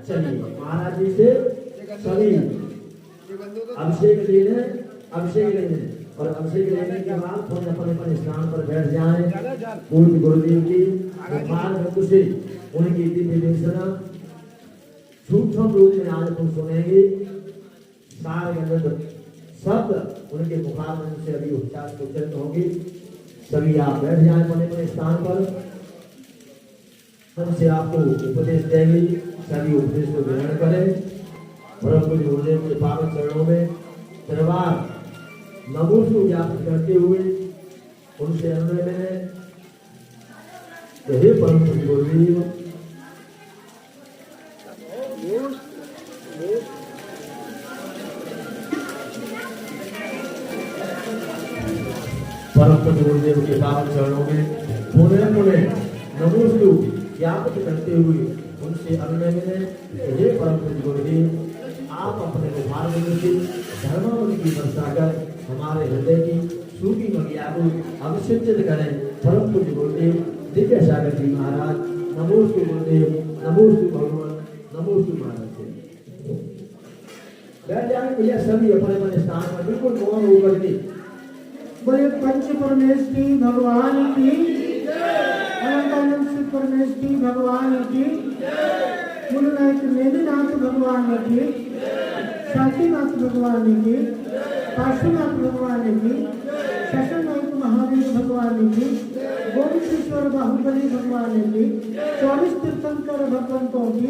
चलिए महाराज जी से सभी अभिषेक लेने और अभिषेक लेने के बाद थोड़े अपने स्थान पर बैठ जाएं। पूज्य गुरुदेव की गोपाल बंधु से उनकी दिव्य दर्शना सूक्ष्म रूप में आज तुम सुनेंगे। सारगंध शब्द उनके मुखारविंद से अभी उच्चारित होंगे। सभी आप बैठ जाएं अपने स्थान पर। हमसे आपको उपदेश देंगे, सभी उपदेश को ग्रहण करें। परम पूज्य गुरुदेव के पावन चरणों में दरबार नमोस्तु ज्ञापित करते हुए उनसे अनुनय में हे परम पूज्य गुरुदेव परम पूज्य गुरुदेव के पावन चरणों में पुनः नमोस्तु ज्ञापित करते हुए उनसे अनुनय में हे परम पूज्य गुरुदेव आप अपने भावनाओं से धर्मावली की वर्षा कर हमारे हृदय की सूखी मगिया को अभिषेचित करें। परम पूज्य गुरुदेव दिव्य सागर जी महाराज नमोस्तु गुरुदेव, नमोस्तु भगवान, नमोस्तु महाराज। बैठ जाए भैया सभी अपने स्थान पर बिल्कुल मौन होकर के। बोले पंच परमेश्वरी भगवान की अनंतानंद शिव परमेश्वरी भगवान की, मूलनाथ मेदिनाथ भगवान की, शांतिनाथ भगवान की, काशीनाथ भगवान की, शशनाथ महावीर भगवान की, गोविंदेश्वर बाहुबली भगवान की, 24 तीर्थंकर भगवंतों की,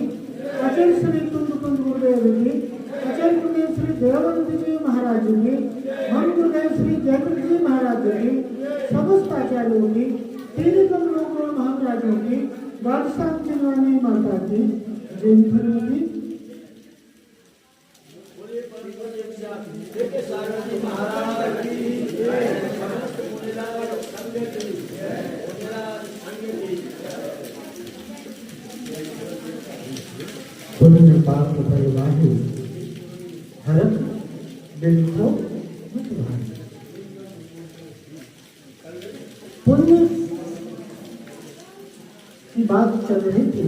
अचल श्री कुंद गुरुदेव की, अचल गुरुदेव श्री देवानंद जी महाराज की, हम गुरुदेव श्री जयपुर जी महाराज की, समस्त आचार्यों की, तीन कमलों महाराजों की, बादशाह चिन्वानी माता की, जैन धर्म की। पुण्य पाप परिवाही हरम दिल को पुण्य की बात चल रही थी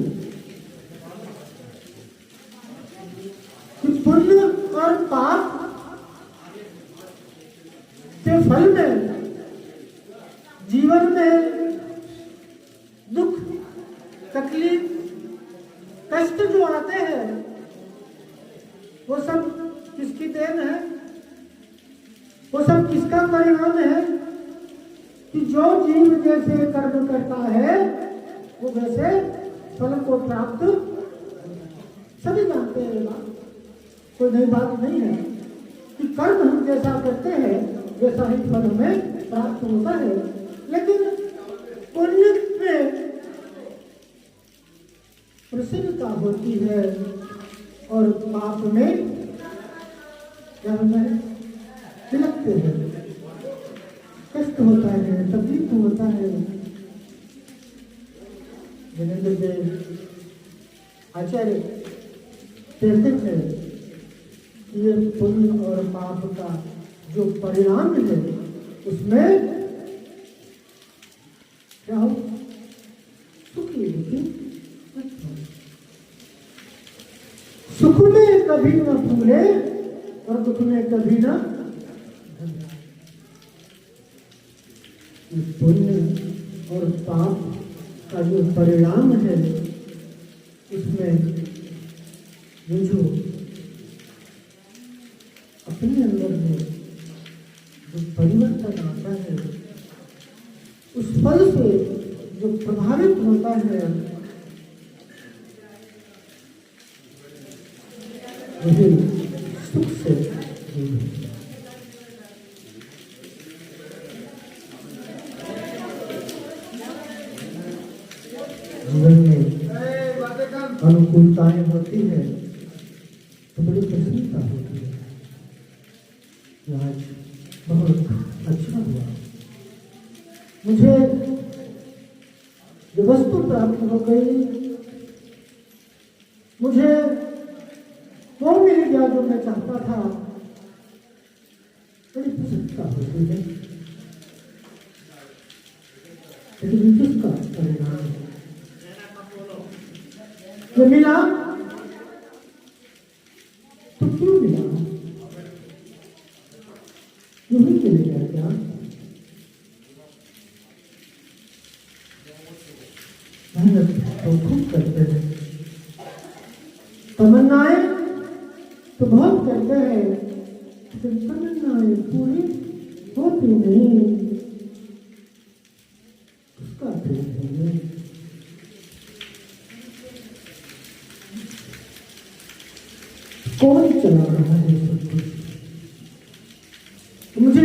कि पुण्य और पाप के फल में जीवन में दुख तकलीफ कष्ट जो आते हैं वो सब किसकी देन है, वो सब किसका परिणाम है कि जो जीव जैसे कर्म करता है वो वैसे फल को प्राप्त, सभी जानते हैं ये बात, कोई नई बात नहीं है कि कर्म हम जैसा करते हैं वैसा ही फल हमें प्राप्त होता है। लेकिन पुण्य में प्रसन्नता होती है और पाप में क्या होता है, विलकते हैं, कष्ट होता है, तकलीफ होता है। जिनेंद्र देव आचार्य कहते थे कि ये पुण्य और पाप का जो परिणाम है उसमें क्या हो, सुखी होती, सुख में कभी न फूले और दुख में कभी न। पुण्य और पाप का जो परिणाम है उसमें ये जो अपने अंदर में जो परिवर्तन आता है उस फल से जो प्रभावित होता है वही सुख से जीवन में अनुकूलताएं होती है तो बड़ी प्रसन्नता होती है कि आज बहुत अच्छा हुआ, मुझे जो वस्तु प्राप्त हो गई, मुझे वो मिल गया जो मैं चाहता था, बड़ी प्रसन्नता होती है। लेकिन किसका परिणाम जो मिला तमन्नाएं तो बहुत करते हैं, लेकिन तमन्नाएं पूरी होती नहीं। उसका फिर है कौन चला रहा है सब कुछ। मुझे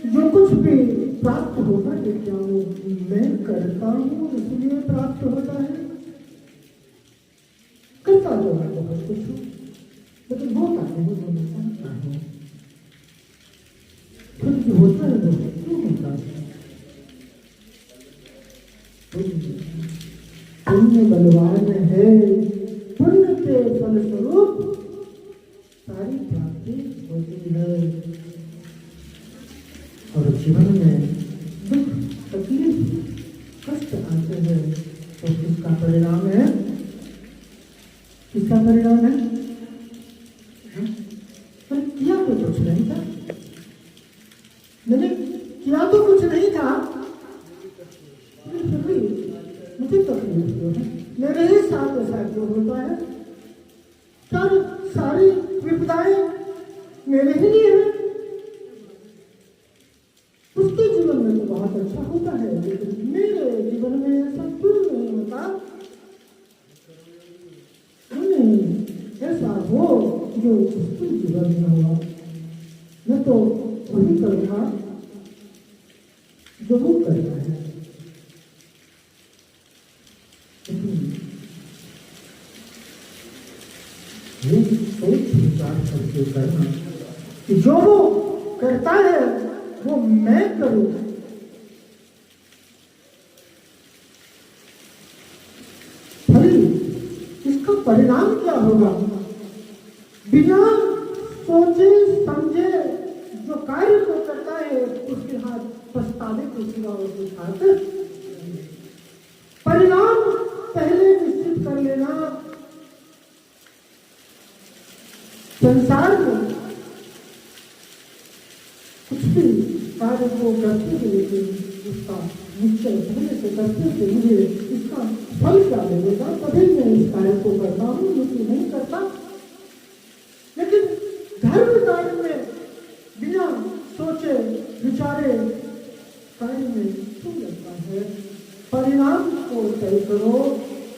जो कुछ भी प्राप्त होता है क्या वो मैं करता हूँ इसलिए प्राप्त होता है। करता तो है बहुत कुछ, लेकिन होता नहीं जो मैं करता हूँ। फिर जो होता है वो क्यों होता है। पुण्य बलवान है, पुण्य के फलस्वरूप सारी प्राप्ति होती है। और जीवन में दुख तकलीफ कष्ट आते हैं तो किसका परिणाम है, किसका परिणाम है। पर किया तो कुछ नहीं था, मैंने किया तो कुछ नहीं था, फिर भी मुझे तकलीफ क्यों है। मेरे ही साथ ऐसा क्यों होता है। सारी विपदाएं मेरे ही लिए है। उसके जीवन में तो बहुत अच्छा होता है, लेकिन मेरे जीवन में ऐसा क्यों नहीं होता। ऐसा हो जो उसके जीवन में हुआ, मैं तो वही करूँगा जो वो करता है। ये सोच विचार करके करना कि जो वो करता है वो मैं करूं। फल इसका परिणाम क्या होगा। बिना सोचे समझे जो कार्य को करता है उसके हाथ पछतावे के सिवा उसके हाथ परिणाम पहले निश्चित कर लेना। संसार में कुछ भी कार्य को करते हुए उसका निश्चय पहले से करते हुए मुझे इसका फल क्या मिलेगा तभी मैं इस कार्य को करता हूँ, मुझे नहीं करता। लेकिन धर्म कार्य में बिना सोचे विचारे कार्य में क्यों लगता है। परिणाम को तय करो,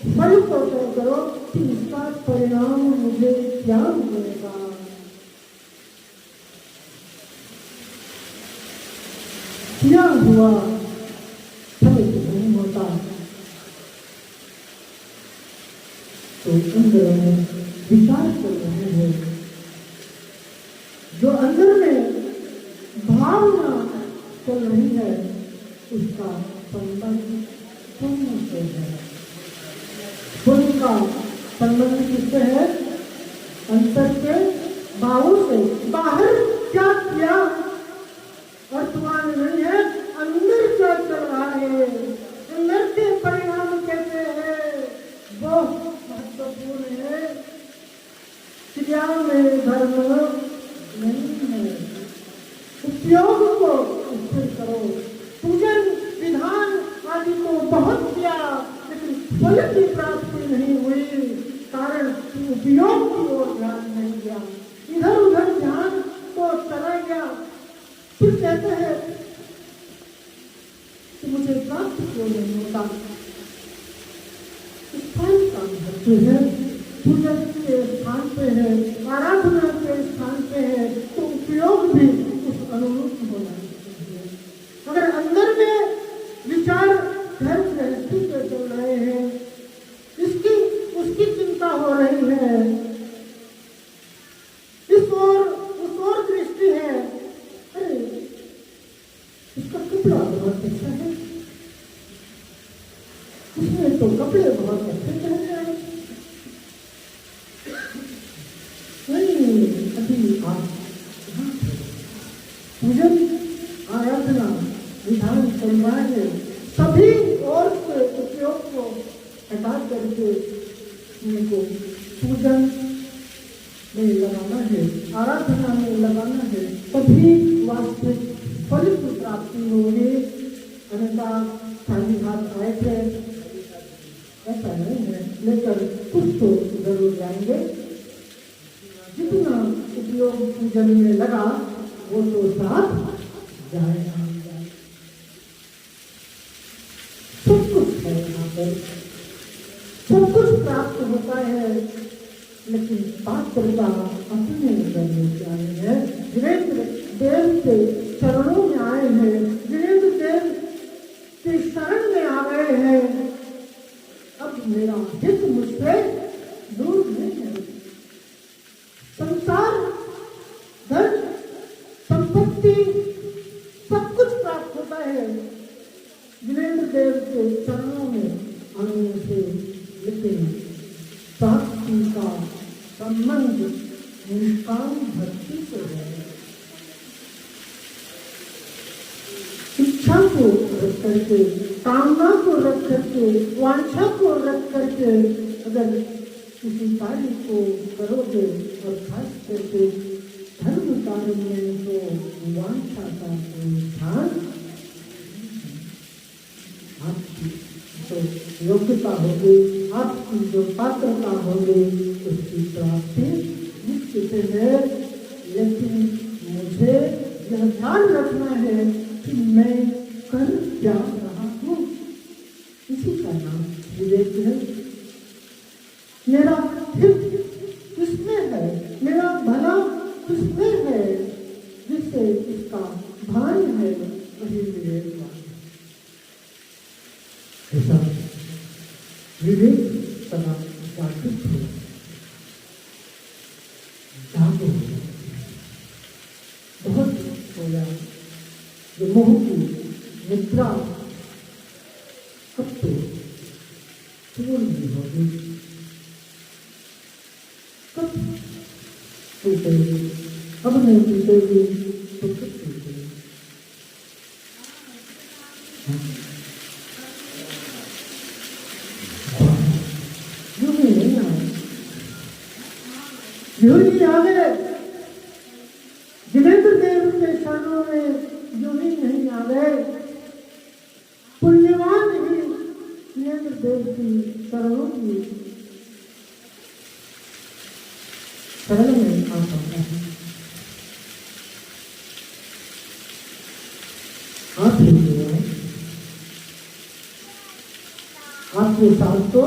फल को तय करो कि इसका परिणाम मुझे क्या मिलेगा। किया हुआ फल नहीं होता तो अंदर में विचार कर रहे हैं। जो अंदर में भावना चल रही है उसका संबंध पुण्य से है। पुण्य का संबंध किससे है। अंतर के भावों से। बाहर क्या किया वर्तमान नहीं है, अंदर क्या चल रहा है, अंदर के परिणाम कैसे है वो महत्वपूर्ण है। क्रिया में धर्म नहीं है। उपयोग को स्थिर करो। पूजन विधान आदि को बहुत किया लेकिन फल की प्राप्ति नहीं हुई, कारण उपयोग की ओर ध्यान नहीं दिया, इधर उधर ध्यान तो चला गया। फिर कहते हैं कि मुझे प्राप्त क्यों नहीं होता। स्थान का महत्व है, पूजन के स्थान पे है, आराधना के स्थान पे है तो उपयोग भी उस अनुरूप होना चाहिए। अगर अंदर में विचार धर्म गृहस्थी पे चल रहे हैं, इसकी उसकी चिंता हो रही है, इस ओर उस ओर दृष्टि है, अरे इसका कपड़ा बहुत अच्छा है, उसमें तो कपड़े बहुत अच्छे पहने हैं, नहीं अभी आप पूजन आराधना विधान चल रहा है, सभी और से उपयोग को हटा करके उनको पूजन में लगाना है, आराधना में लगाना है, तभी वास्तविक फल की प्राप्ति होगी। अन्यथा खाली हाथ आए थे ऐसा नहीं है। लेकर कुछ तो जरूर जाएंगे। जितना उपयोग पूजन में लगा वो तो साथ जाएगा। सब कुछ है यहाँ पर, सब कुछ प्राप्त होता है, लेकिन पात्रता अपने करने चाहिए है। वीरेंद्र देव के चरणों में आए हैं, वीरेंद्र देव के शरण में आ गए हैं। अब मेरा हित मुझसे दूर नहीं है। संसार, धन, संपत्ति सब कुछ प्राप्त होता है वीरेंद्र देव के चरणों में आने से, लेकिन प्राप्ति का संबंध निष्काम भक्ति से है। इच्छा को रख करके, कामना को रख करके, वांछा को रख करके अगर किसी कार्य को करोगे और खास करके धर्म कार्य में तो वांछा का कोई स्थान, आपकी जो योग्यता होगी, आपकी जो पात्रता होगी, उसकी प्राप्ति निश्चित है। लेकिन मुझे यह ध्यान रखना है कि मैं कर क्या रहा हूँ, इसी का नाम विवेक है। मेरा हित किसमें है, मेरा भला किसमें है, जिससे इसका भान है वही विवेक। ऐसा विवेक सदा जागृत हो, जागो। बहुत होया जो मोह की निद्रा कब तो पूर्ण भी होगी, कब टूटेगी, अब नहीं टूटेगी तो कब टूटेगी। योगी आ गए वीरेंद्र देव के शरणों में, योगी नहीं आ गए। पुण्यवान ही वीरेंद्र देव की शरणों की शरण में आ पाता है। आप ही जो है, आपके साथ तो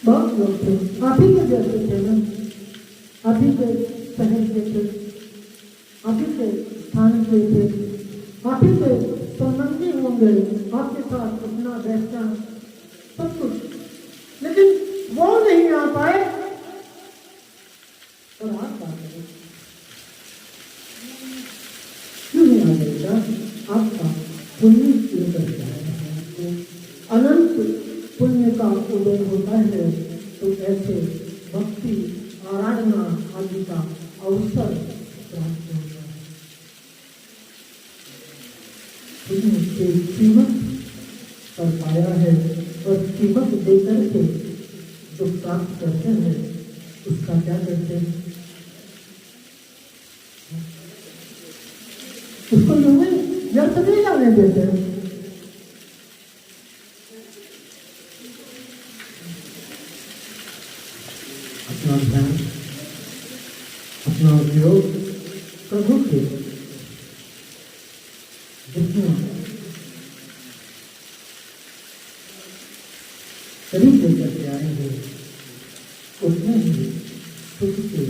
बहुत लोग थे, आप ही के जैसे थे ना, आप ही के शहर के थे, आप ही के स्थान के थे, आप ही के संबंधी होंगे, आपके साथ उठना बैठना सब कुछ, लेकिन वो नहीं आ पाए और आप आ गए। क्यों नहीं आ गएगा? आपका पुण्य लेकर जाएगा, अनंत पुण्य का उदय होता है, तो ऐसे भक्ति आराधना आदि का अवसर प्राप्त होता है। पुण्य की कीमत कर पाया है, और कीमत देकर के जो प्राप्त करते हैं उसका क्या करते हैं? उसको जो है व्यर्थ नहीं जाने देते हैं। अपना ध्यान, अपना उपयोग प्रभु के जितना करीब लेकर के आएंगे उतना ही सुख के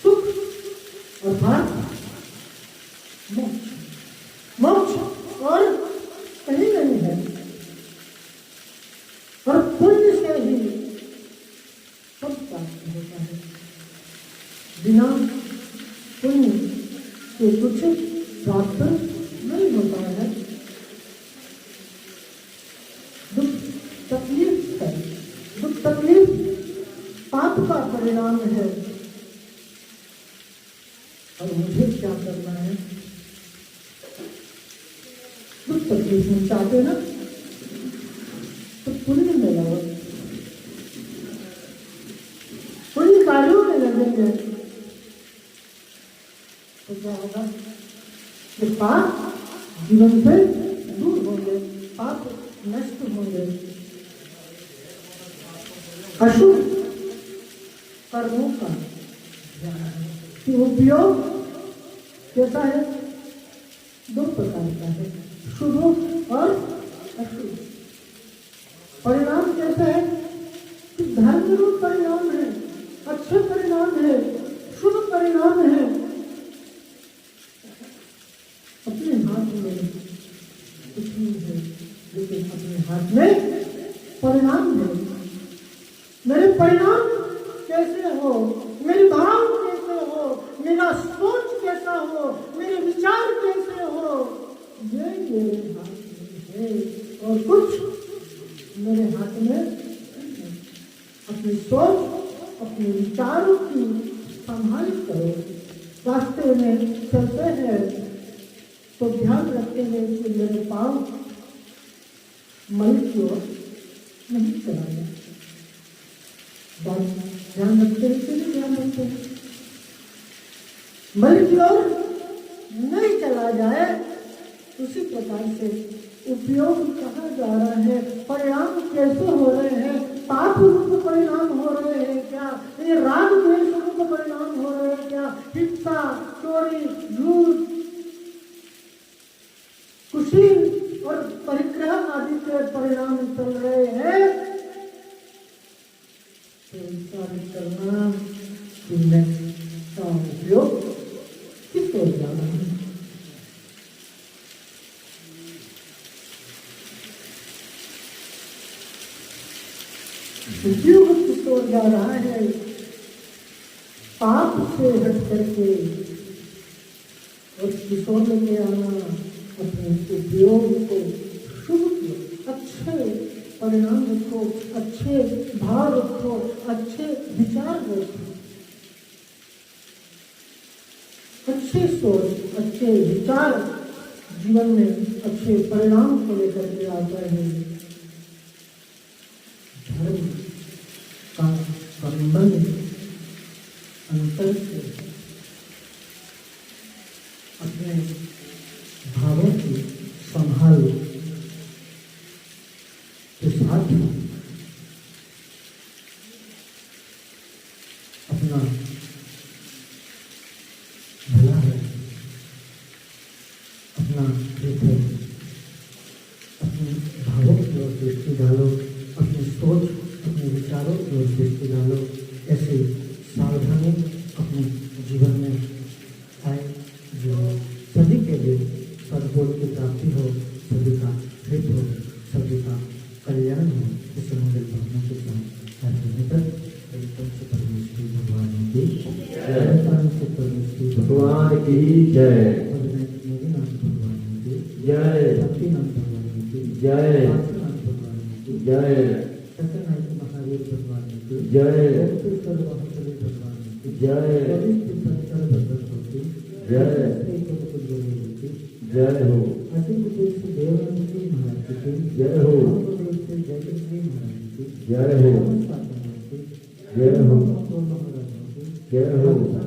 सुख अर्थात मोक्ष, मोक्ष और कहीं नहीं है। और पुण्य से ही सब प्राप्त होता है। बिना पुण्य के कुछ प्राप्त नहीं होता है। दुख तकलीफ है, दुख तकलीफ पाप का परिणाम है। और मुझे क्या करना है? दुख तकलीफ में चाहते ना तो पुण्य में लगो, पुण्य कार्यों में लगेंगे तो क्या होगा? कि पाप जीवन से दूर होंगे, पाप नष्ट होंगे। अशुभ कर्मों का कि उपयोग कैसा है? दो प्रकार का है, शुभ और अशुभ। परिणाम कैसा है कि धर्म रूप परिणाम है, अच्छे परिणाम है, शुभ परिणाम है। अपने हाथ में कुछ नहीं है, लेकिन अपने हाथ में परिणाम है। मेरे परिणाम कैसे हो, मेरे भाव कैसे हो, मेरा सोच कैसा हो, मेरे विचार कैसे हो, ये मेरे हाथ में है और कुछ मेरे हाथ में नहीं है। अपनी सोच, अपने विचारों की संभाल करो। रास्ते में चलते हैं तो ध्यान रखते हैं कि मेरे पाँव मल की ओर नहीं चला जाए। बात ध्यान रखते हैं कि नहीं ध्यान रखते हैं? मल की ओर नहीं चला जाए। उसी प्रकार से उपयोग कहा जा रहा है, परिणाम कैसे हो रहे हैं? पाप रूप परिणाम हो रहे हैं क्या? ये राग द्वेष रूप परिणाम हो रहे हैं क्या? हिंसा, चोरी, झूठ, कुशील और परिग्रह आदि के परिणाम चल रहे हैं। विचार करना कि मैं का उपयोग किस ओर जा रहा है। उपयोग किस ओर जा रहा है? पाप से हट करके और किस ओर लेके आना? अपने उपयोग को शुभ किया, अच्छे परिणाम रखो, अच्छे भाव रखो, अच्छे विचार रखो, अच्छे सोच, अच्छे विचार जीवन में अच्छे परिणाम को लेकर के आता है। धर्म का संबंध अंतर से अपने भावों की संभाल के साथ अपना भला है, अपना हित है, अपने भावों की ओर दृष्टि डालो, अपनी सोच, अपने विचारों की ओर दृष्टि डालो। ऐसे सावधानी अपने जीवन में आए जो सभी के लिए सद्बोध की प्राप्ति हो, सभी का हित हो, सभी का कल्याण हो। इस मंगल भावना के साथ परमेश्वरी भगवान की परमेश्वरी भगवान की जय, भगवान की जय, शक्तिनाथ भगवान की जय, भगवान की जय, सत्यनारायण महावीर भगवान की जय, महाबली भगवान की जय, जय, जय हो, जय हो, जय हो, जय हो, जय हो।